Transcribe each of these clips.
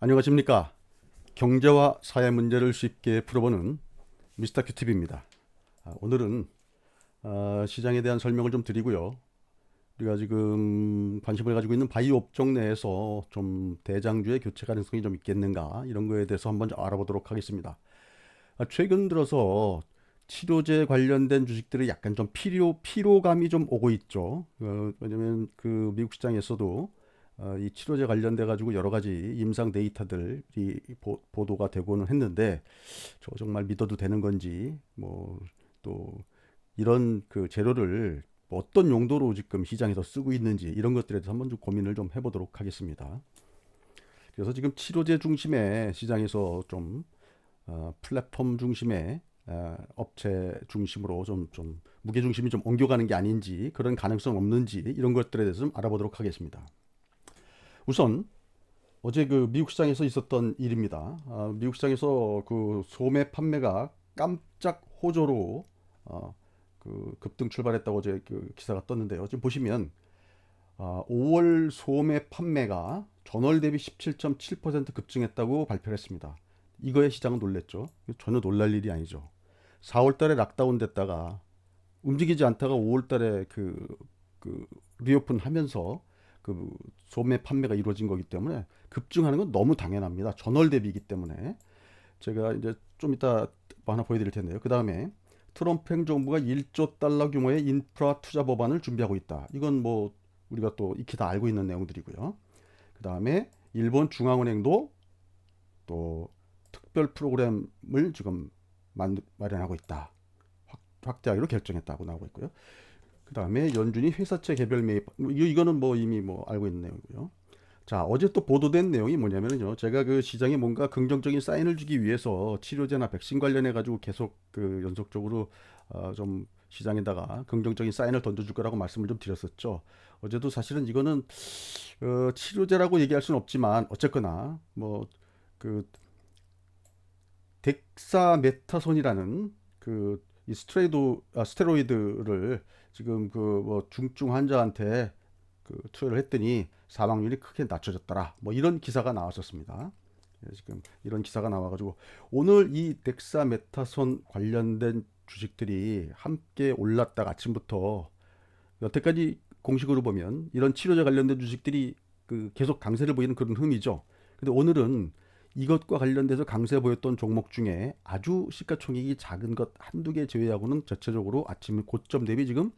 안녕하십니까. 경제와 사회 문제를 쉽게 풀어보는 미스터 큐티비입니다. 오늘은 시장에 대한 설명을 좀 드리고요. 우리가 지금 관심을 가지고 있는 바이오 업종 내에서 좀 대장주의 교체 가능성이 좀 있겠는가 이런 거에 대해서 한번 알아보도록 하겠습니다. 최근 들어서 치료제 관련된 주식들이 약간 좀 피로감이 좀 오고 있죠. 왜냐면 그 미국 시장에서도 이 치료제 관련돼 가지고 여러 가지 임상 데이터들이 보도가 되고는 했는데 저 정말 믿어도 되는 건지 뭐 또 이런 그 재료를 뭐 어떤 용도로 지금 시장에서 쓰고 있는지 이런 것들에 대해서 한번 좀 고민을 좀 해보도록 하겠습니다. 그래서 지금 치료제 중심의 시장에서 좀 플랫폼 중심의 업체 중심으로 좀 무게 중심이 좀 옮겨가는 게 아닌지 그런 가능성 없는지 이런 것들에 대해서 좀 알아보도록 하겠습니다. 우선 어제 그 미국 시장에서 있었던 일입니다. 미국 시장에서 그 소매 판매가 깜짝 호조로 그 급등 출발했다고 어제 그 기사가 떴는데요. 지금 보시면 5월 소매 판매가 전월 대비 17.7% 급증했다고 발표를 했습니다. 이거에 시장은 놀랬죠. 전혀 놀랄 일이 아니죠. 4월 달에 락다운 됐다가 움직이지 않다가 5월 달에 그 리오픈 하면서 그 소매 판매가 이루어진 거기 때문에 급증하는 건 너무 당연합니다. 전월 대비이기 때문에. 제가 이제 좀 이따 뭐 하나 보여드릴 텐데요. 그 다음에 트럼프 행정부가 1조 달러 규모의 인프라 투자 법안을 준비하고 있다. 이건 뭐 우리가 또 익히 다 알고 있는 내용들이고요. 그 다음에 일본 중앙은행도 또 특별 프로그램을 지금 마련하고 있다. 확대하기로 결정했다고 나오고 있고요. 그 다음에 연준이 회사채 개별 매입, 이거는 뭐 이미 뭐 알고 있는 내용이고요. 자, 어제 또 보도된 내용이 뭐냐면요. 제가 그 시장에 뭔가 긍정적인 사인을 주기 위해서 치료제나 백신 관련해 가지고 계속 그 연속적으로 좀 시장에다가 긍정적인 사인을 던져줄 거라고 말씀을 좀 드렸었죠. 어제도 사실은 이거는 치료제라고 얘기할 수는 없지만 어쨌거나 뭐 그 덱사메타손이라는 그 이 스테로이드를 지금 그 뭐 중증 환자한테 그 투여를 했더니 사망률이 크게 낮춰졌더라. 뭐 이런 기사가 나왔었습니다. 지금 이런 기사가 나와가지고 오늘 이 덱사메타손 관련된 주식들이 함께 올랐다가 아침부터 여태까지 공식으로 보면 이런 치료제 관련된 주식들이 그 계속 강세를 보이는 그런 흐름이죠. 근데 오늘은 이것과 관련돼서 강세 보였던 종목 중에 아주 시가총액이 작은 것 한두 개 제외하고는 전체적으로 아침 고점 대비 지금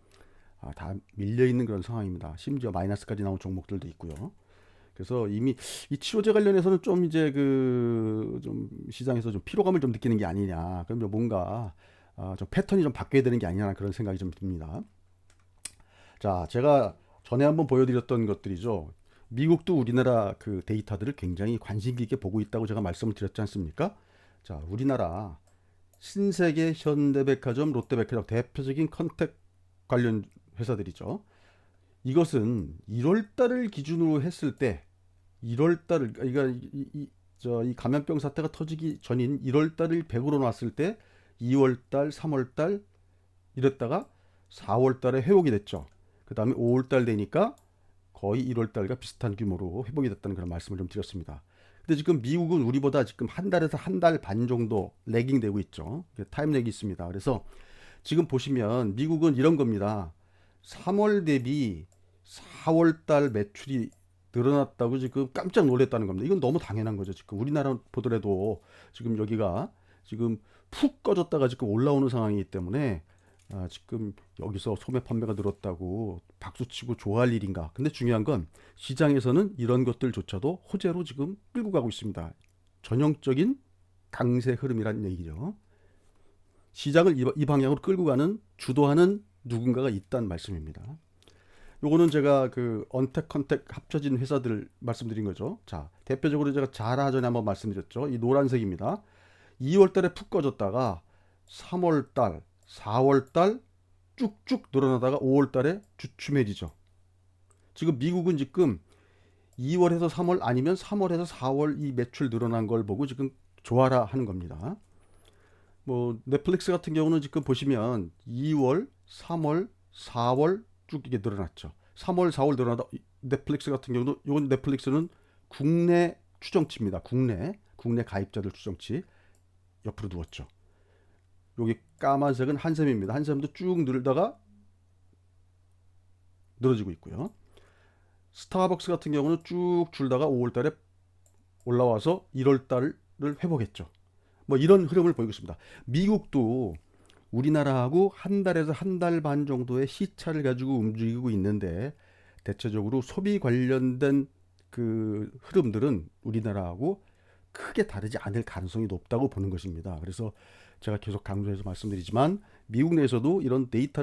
다 밀려 있는 그런 상황입니다. 심지어 마이너스까지 나온 종목들도 있고요. 그래서 이미 이 치료제 관련해서는 좀 이제 그 좀 시장에서 좀 피로감을 좀 느끼는 게 아니냐. 그럼 뭔가 좀 패턴이 좀 바뀌어야 되는 게 아니냐 그런 생각이 좀 듭니다. 자, 제가 전에 한번 보여드렸던 것들이죠. 미국도 우리나라 그 데이터들을 굉장히 관심 깊게 보고 있다고 제가 말씀을 드렸지 않습니까? 자, 우리나라 신세계, 현대백화점, 롯데백화점 대표적인 컨택 관련 회사들이죠. 이것은 1월 달을 기준으로 했을 때 1월 달을 그러니까 이 감염병 사태가 터지기 전인 1월 달을 100으로 놨을 때 2월 달, 3월 달 이랬다가 4월 달에 회복이 됐죠. 그다음에 5월 달 되니까 거의 1월 달과 비슷한 규모로 회복이 됐다는 그런 말씀을 좀 드렸습니다. 근데 지금 미국은 우리보다 지금 한 달에서 한 달 반 정도 레깅 되고 있죠. 타임 렉이 있습니다. 그래서 지금 보시면 미국은 이런 겁니다. 3월 대비 4월 달 매출이 늘어났다고 지금 깜짝 놀랐다는 겁니다. 이건 너무 당연한 거죠. 지금 우리나라 보더라도 지금 여기가 지금 푹 꺼졌다가 지금 올라오는 상황이기 때문에 지금 여기서 소매 판매가 늘었다고 박수치고 좋아할 일인가. 근데 중요한 건 시장에서는 이런 것들조차도 호재로 지금 끌고 가고 있습니다. 전형적인 강세 흐름이란 얘기죠. 시장을 이 방향으로 끌고 가는 주도하는 누군가가 있다는 말씀입니다. 요거는 제가 그 언택 컨택 합쳐진 회사들 말씀드린 거죠. 자, 대표적으로 제가 자라 전에 한번 말씀드렸죠. 이 노란색입니다. 2월 달에 푹 꺼졌다가 3월 달, 4월 달 쭉쭉 늘어나다가 5월 달에 주춤해지죠. 지금 미국은 지금 2월에서 3월 아니면 3월에서 4월 이 매출 늘어난 걸 보고 지금 좋아라 하는 겁니다. 뭐 넷플릭스 같은 경우는 지금 보시면 2월, 3월, 4월 쭉 이게 늘어났죠. 3월, 4월 늘어나다 넷플릭스 같은 경우도 이건 넷플릭스는 국내 추정치입니다. 국내 가입자들 추정치 옆으로 두었죠. 여기 까만색은 한샘입니다. 한샘도 쭉 늘다가 늘어지고 있고요. 스타벅스 같은 경우는 쭉 줄다가 5월 달에 올라와서 1월 달을 회복했죠. 뭐 이런 흐름을 보이고 있습니다. 미국도 우리나라하고 한 달에서 한 달 반 정도의 시차를 가지고 움직이고 있는데 대체적으로 소비 관련된 그 흐름들은 우리나라하고 크게 다르지 않을 가능성이 높다고 보는 것입니다. 그래서 제가 계속 강조해서 말씀드리지만 미국 내에서도 이런 데이터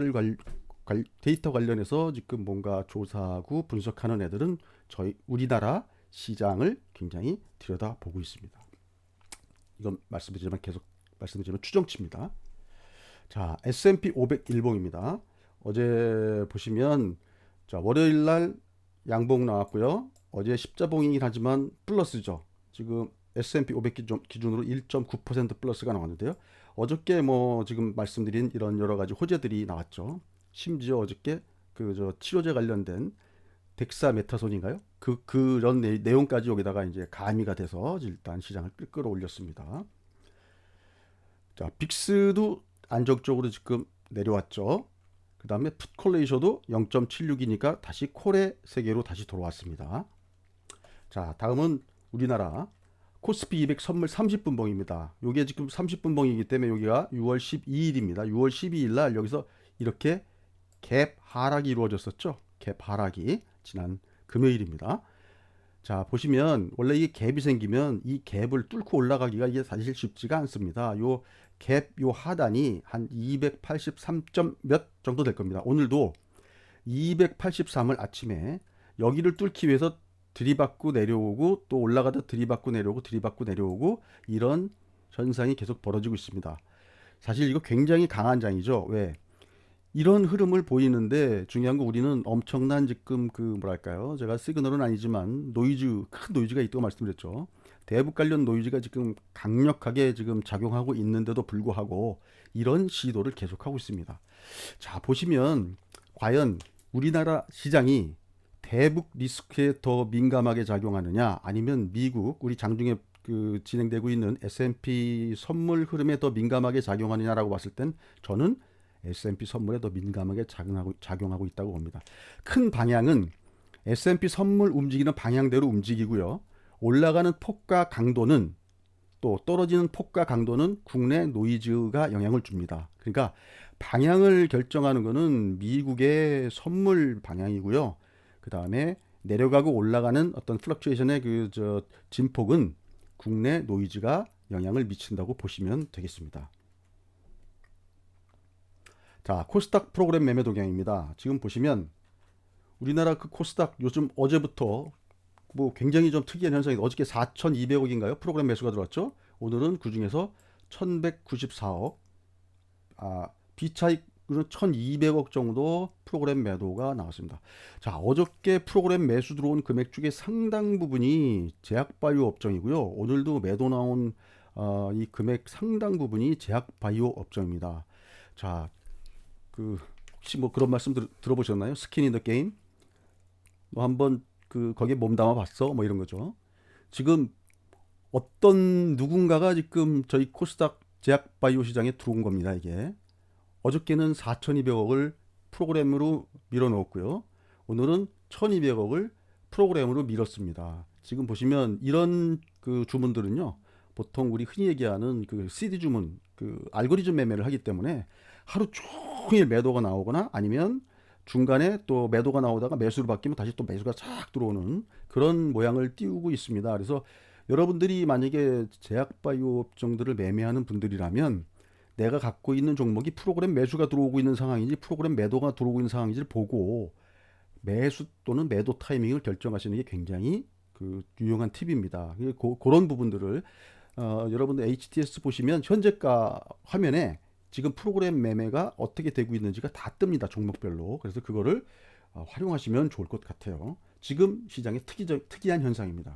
관련해서 지금 뭔가 조사하고 분석하는 애들은 저희 우리나라 시장을 굉장히 들여다보고 있습니다. 이건 계속 말씀드리지만 추정치입니다. 자, S&P 500 일봉입니다. 어제 보시면 자, 월요일 날 양봉 나왔고요. 어제 십자봉이긴 하지만 플러스죠. 지금 S&P 500 기준으로 1.9% 플러스가 나왔는데요. 어저께 뭐 지금 말씀드린 이런 여러 가지 호재들이 나왔죠. 심지어 어저께 그 치료제 관련된 덱사메타손인가요? 그런 내용까지 여기다가 이제 가미가 돼서 일단 시장을 끌어올렸습니다. 자, 빅스도 안정적으로 지금 내려왔죠. 그 다음에 풋콜레이셔도 0.76이니까 다시 콜의 세계로 다시 돌아왔습니다. 자, 다음은 우리나라 코스피 200 선물 30분봉입니다. 이게 지금 30분봉이기 때문에 여기가 6월 12일입니다. 6월 12일 날 여기서 이렇게 갭 하락이 이루어졌었죠. 갭 하락이 지난 금요일입니다. 자, 보시면 원래 이 갭이 생기면 이 갭을 뚫고 올라가기가 이게 사실 쉽지가 않습니다. 요 갭 요 하단이 한 283. 몇 정도 될 겁니다. 오늘도 283을 아침에 여기를 뚫기 위해서 들이받고 내려오고 또 올라가다 들이받고 내려오고 이런 현상이 계속 벌어지고 있습니다. 사실 이거 굉장히 강한 장이죠. 왜? 이런 흐름을 보이는데 중요한 거 우리는 엄청난 지금 그 뭐랄까요? 제가 시그널은 아니지만 큰 노이즈가 있다고 말씀드렸죠. 대북 관련 노이즈가 지금 강력하게 지금 작용하고 있는데도 불구하고 이런 시도를 계속하고 있습니다. 자, 보시면 과연 우리나라 시장이 대북 리스크에 더 민감하게 작용하느냐 아니면 미국 우리 장중에 그 진행되고 있는 S&P 선물 흐름에 더 민감하게 작용하느냐라고 봤을 땐 저는 S&P 선물에 더 민감하게 작용하고 있다고 봅니다. 큰 방향은 S&P 선물 움직이는 방향대로 움직이고요. 올라가는 폭과 강도는 또 떨어지는 폭과 강도는 국내 노이즈가 영향을 줍니다. 그러니까 방향을 결정하는 것은 미국의 선물 방향이고요. 그 다음에 내려가고 올라가는 어떤 플럭추에이션의 진폭은 국내 노이즈가 영향을 미친다고 보시면 되겠습니다. 자, 코스닥 프로그램 매매 동향입니다. 지금 보시면 우리나라 그 코스닥 요즘 어제부터 뭐 굉장히 좀 특이한 현상이 어저께 4,200억인가요? 프로그램 매수가 들어왔죠. 오늘은 그 중에서 1,194억, 비차익으로 1,200억 정도 프로그램 매도가 나왔습니다. 자, 어저께 프로그램 매수 들어온 금액 중에 상당 부분이 제약바이오 업종이고요. 오늘도 매도 나온 이 금액 상당 부분이 제약바이오 업종입니다. 자, 혹시 뭐 그런 말씀 들어보셨나요? 스킨 인 더 게임? 뭐 한번 거기에 몸담아 봤어? 뭐 이런 거죠. 지금 어떤 누군가가 지금 저희 코스닥 제약바이오 시장에 들어온 겁니다. 이게 어저께는 4,200억을 프로그램으로 밀어넣었고요. 오늘은 1,200억을 프로그램으로 밀었습니다. 지금 보시면 이런 그 주문들은요, 보통 우리 흔히 얘기하는 그 CD 주문, 그 알고리즘 매매를 하기 때문에 하루 종일 매도가 나오거나 아니면 중간에 또 매도가 나오다가 매수로 바뀌면 다시 또 매수가 쫙 들어오는 그런 모양을 띄우고 있습니다. 그래서 여러분들이 만약에 제약바이오 업종들을 매매하는 분들이라면 내가 갖고 있는 종목이 프로그램 매수가 들어오고 있는 상황인지 프로그램 매도가 들어오고 있는 상황인지를 보고 매수 또는 매도 타이밍을 결정하시는 게 굉장히 유용한 팁입니다. 그런 부분들을 여러분들 HTS 보시면 현재가 화면에 지금 프로그램 매매가 어떻게 되고 있는지가 다 뜹니다. 종목별로. 그래서 그거를 활용하시면 좋을 것 같아요. 지금 시장의 특이한 현상입니다.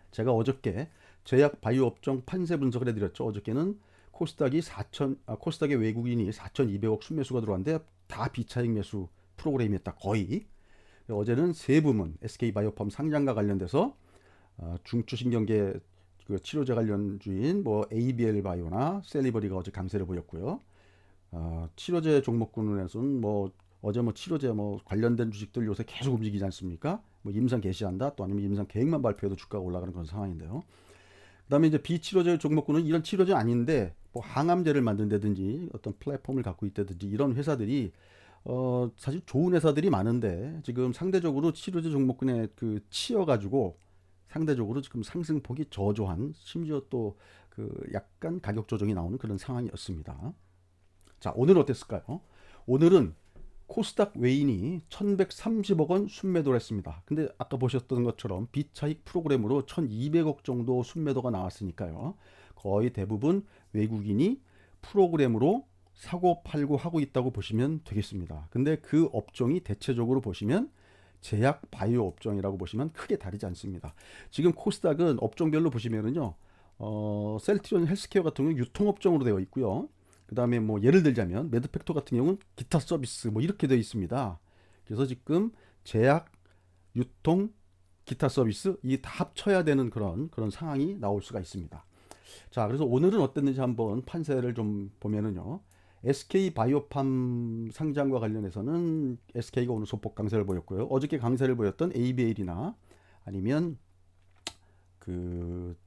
제가 어저께 제약 바이오 업종 판세 분석을 해드렸죠. 어저께는 코스닥의 외국인이 4,200억 순매수가 들어왔는데 다 비차익 매수 프로그램이었다. 거의. 어제는 세 부문 SK바이오팜 상장과 관련돼서 중추신경계 그 치료제 관련주인 뭐 ABL 바이오나 셀리버리가 어제 강세를 보였고요. 치료제 종목군에서는 뭐 어제 뭐 치료제 뭐 관련된 주식들 요새 계속 움직이지 않습니까? 뭐 임상 개시한다 또 아니면 임상 계획만 발표해도 주가가 올라가는 그런 상황인데요. 그다음에 이제 비치료제 종목군은 이런 치료제 아닌데 뭐 항암제를 만든다든지 어떤 플랫폼을 갖고 있다든지 이런 회사들이 사실 좋은 회사들이 많은데 지금 상대적으로 치료제 종목군에 그 치여가지고 상대적으로 지금 상승폭이 저조한 심지어 또 그 약간 가격 조정이 나오는 그런 상황이었습니다. 자, 오늘은 어땠을까요? 오늘은 코스닥 외인이 1130억 원 순매도를 했습니다. 근데 아까 보셨던 것처럼 비차익 프로그램으로 1200억 정도 순매도가 나왔으니까요. 거의 대부분 외국인이 프로그램으로 사고 팔고 하고 있다고 보시면 되겠습니다. 근데 그 업종이 대체적으로 보시면 제약 바이오 업종이라고 보시면 크게 다르지 않습니다. 지금 코스닥은 업종별로 보시면은요. 셀트리온 헬스케어 같은 경우는 유통업종으로 되어 있고요. 그 다음에 뭐 예를 들자면 매드팩토 같은 경우는 기타 서비스 뭐 이렇게 되어 있습니다. 그래서 지금 제약, 유통, 기타 서비스 이 다 합쳐야 되는 그런 상황이 나올 수가 있습니다. 자, 그래서 오늘은 어땠는지 한번 판세를 좀 보면은요. SK 바이오팜 상장과 관련해서는 SK가 오늘 소폭 강세를 보였고요. 어저께 강세를 보였던 ABL이나 아니면 그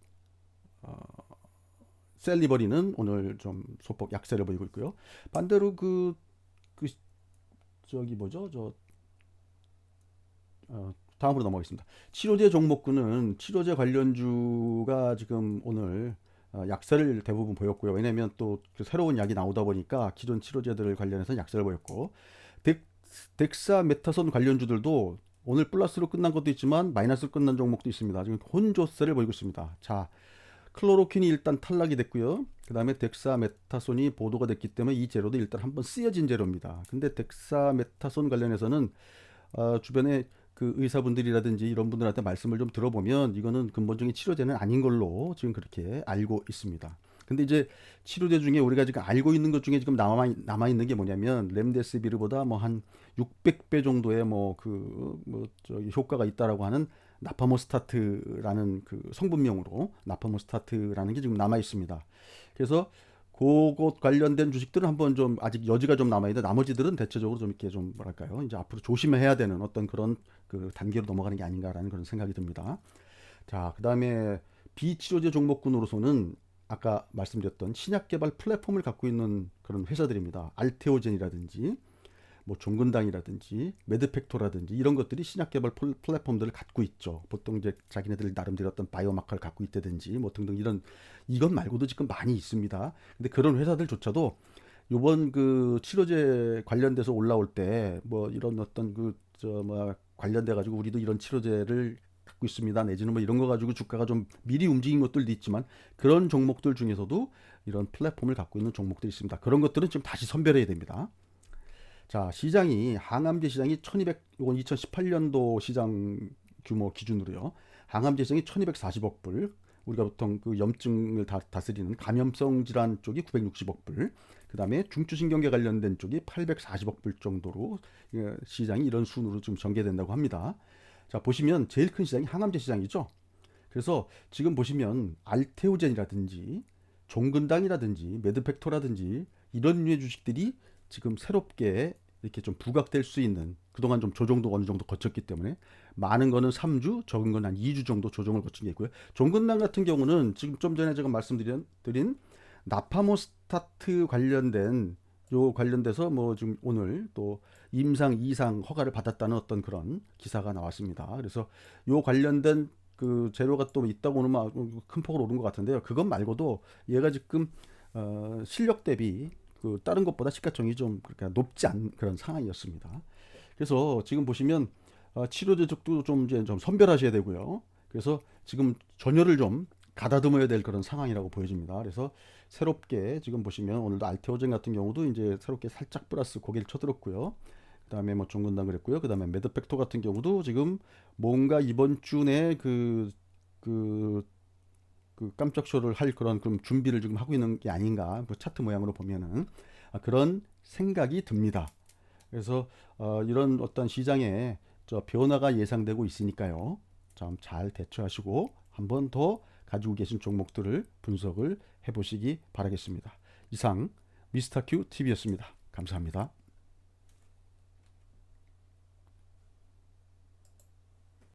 셀리버리는 오늘 좀 소폭 약세를 보이고 있고요. 반대로 그 저기 뭐죠? 다음으로 넘어가겠습니다. 치료제 종목군은 치료제 관련주가 지금 오늘 약세를 대부분 보였고요. 왜냐하면 또그 새로운 약이 나오다 보니까 기존 치료제들 관련해서 약세를 보였고 덱사메타손 관련주들도 오늘 플러스로 끝난 것도 있지만 마이너스로 끝난 종목도 있습니다. 지금 혼조세를 보이고 있습니다. 자, 클로로퀸이 일단 탈락이 됐고요. 그 다음에 덱사메타손이 보도가 됐기 때문에 이 재료도 일단 한번 쓰여진 재료입니다. 근데 덱사메타손 관련해서는 주변에 그 의사분들이라든지 이런 분들한테 말씀을 좀 들어보면 이거는 근본적인 치료제는 아닌 걸로 지금 그렇게 알고 있습니다. 근데 이제 치료제 중에 우리가 지금 알고 있는 것 중에 지금 남아 있는 게 뭐냐면 렘데시비르보다 뭐 한 600배 정도의 효과가 있다라고 하는 나파모스타트라는 그 성분명으로 나파모스타트라는 게 지금 남아 있습니다. 그래서 그것 관련된 주식들은 한번 좀 아직 여지가 좀 남아 있는데 나머지들은 대체적으로 좀 이렇게 좀 뭐랄까요? 이제 앞으로 조심해야 되는 어떤 그런 그 단계로 넘어가는 게 아닌가라는 그런 생각이 듭니다. 자, 그다음에 비치료제 종목군으로서는 아까 말씀드렸던 신약 개발 플랫폼을 갖고 있는 그런 회사들입니다. 알테오젠이라든지 뭐 종근당이라든지 매드팩토라든지 이런 것들이 신약 개발 플랫폼들을 갖고 있죠. 보통 이제 자기네들 나름대로 어떤 바이오마커를 갖고 있다든지 뭐 등등 이건 말고도 지금 많이 있습니다. 근데 그런 회사들조차도 요번 그 치료제 관련돼서 올라올 때 뭐 이런 어떤 관련돼 가지고 우리도 이런 치료제를 갖고 있습니다. 내지는 뭐 이런 거 가지고 주가가 좀 미리 움직인 것들도 있지만 그런 종목들 중에서도 이런 플랫폼을 갖고 있는 종목들이 있습니다. 그런 것들은 좀 다시 선별해야 됩니다. 자, 시장이 항암제 시장이 1200, 이건 2018년도 시장 규모 기준으로요. 항암제 시장이 1240억 불, 우리가 보통 그 염증을 다스리는 감염성 질환 쪽이 960억 불, 그 다음에 중추신경계 관련된 쪽이 840억 불 정도로 시장이 이런 순으로 좀 전개된다고 합니다. 자, 보시면 제일 큰 시장이 항암제 시장이죠. 그래서 지금 보시면 알테오젠이라든지 종근당이라든지 매드팩토라든지 이런 류의 주식들이 지금 새롭게 이렇게 좀 부각될 수 있는 그동안 좀 조정도 어느 정도 거쳤기 때문에 많은 거는 3주, 적은 건 한 2주 정도 조정을 거친 게 있고요. 종근당 같은 경우는 지금 좀 전에 제가 말씀드린 나파모스타트 관련돼서 뭐 지금 오늘 또 임상 이상 허가를 받았다는 어떤 그런 기사가 나왔습니다. 그래서 요 관련된 그 재료가 또 있다고 하면 큰 폭으로 오른 것 같은데요. 그것 말고도 얘가 지금 실력 대비 그 다른 것보다 시가총이 좀 그렇게 높지 않은 그런 상황이었습니다. 그래서 지금 보시면 치료제 쪽도 좀 이제 좀 선별하셔야 되고요. 그래서 지금 전열을 좀 가다듬어야 될 그런 상황이라고 보여집니다. 그래서 새롭게 지금 보시면 오늘도 알테오젠 같은 경우도 이제 새롭게 살짝 플러스 고개를 쳐들었고요. 그다음에 뭐 종근당 그랬고요. 그다음에 매드팩토 같은 경우도 지금 뭔가 이번 주 내에 그 깜짝 쇼를 할 그런 준비를 지금 하고 있는 게 아닌가 그 차트 모양으로 보면은 그런 생각이 듭니다. 그래서 이런 어떤 시장에 변화가 예상되고 있으니까요. 좀 잘 대처하시고 한 번 더 가지고 계신 종목들을 분석을 해보시기 바라겠습니다. 이상 미스터 큐 TV였습니다. 감사합니다.